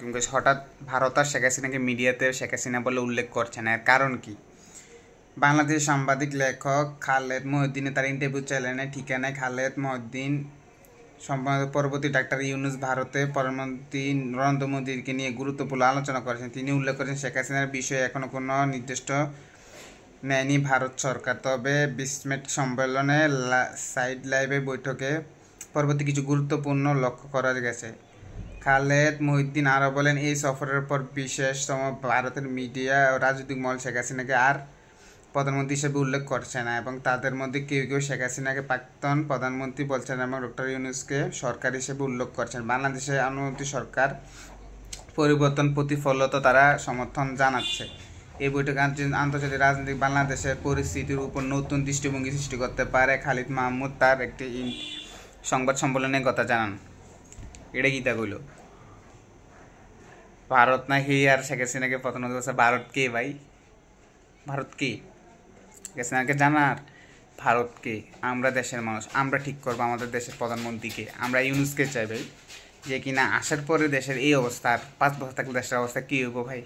কিন্তু হঠাৎ ভারত আর শেখ হাসিনাকে মিডিয়াতে শেখ হাসিনা বলে উল্লেখ করছে না, এর কারণ কি? বাংলাদেশের সাংবাদিক লেখক খালেদ মহিউদ্দিনের তার ইন্টারভিউ চ্যানেলে ঠিকানায় খালেদ মহিউদ্দিন সম্ভবত পরবর্তী ডাক্তার ইউনূস ভারতে প্রধানমন্ত্রী নরেন্দ্র মোদীকে নিয়ে গুরুত্বপূর্ণ আলোচনা করেছেন। তিনি উল্লেখ করেছেন শেখ হাসিনার বিষয়ে এখনও কোনো নির্দিষ্ট নেয়নি ভারত সরকার, তবে বিসমেট সম্মেলনে সাইড লাইভে বৈঠকে পরবর্তী কিছু গুরুত্বপূর্ণ লক্ষ্য করা গেছে। খালেদ মহিউদ্দিন আরও বলেন, এই সফরের পর বিশেষতম ভারতের মিডিয়া ও রাজনৈতিক মহল শেখ হাসিনাকে আর প্রধানমন্ত্রী হিসেবে উল্লেখ করছে না এবং তাদের মধ্যে কেউ কেউ শেখ হাসিনাকে প্রাক্তন প্রধানমন্ত্রী বলছেন এবং ডক্টর ইউনূসকে সরকার হিসেবে উল্লেখ করছেন। বাংলাদেশের অনুমতি সরকার পরিবর্তন প্রতিফলত তারা সমর্থন জানাচ্ছে। এই বৈঠকে আন্তর্জাতিক রাজনৈতিক বাংলাদেশের পরিস্থিতির উপর নতুন দৃষ্টিভঙ্গি সৃষ্টি করতে পারে। খালিদ মাহমুদ তার একটি সংবাদ সম্মেলনে কথা জানান। এটা গীতা কইল ভারত না হে আর শেখ হাসিনাকে প্রধানমন্ত্রী বলছে। ভারত কে ভাই? ভারত কে? শেখ হাসিনাকে জানার ভারত কে? আমরা দেশের মানুষ, আমরা ঠিক করবো আমাদের দেশের প্রধানমন্ত্রীকে। আমরা ইউনূসকে চাই ভাই, যে কিনা আসার পরে দেশের এই অবস্থা, আর 5 বছর থাকলে দেশের অবস্থা কী হইব ভাই?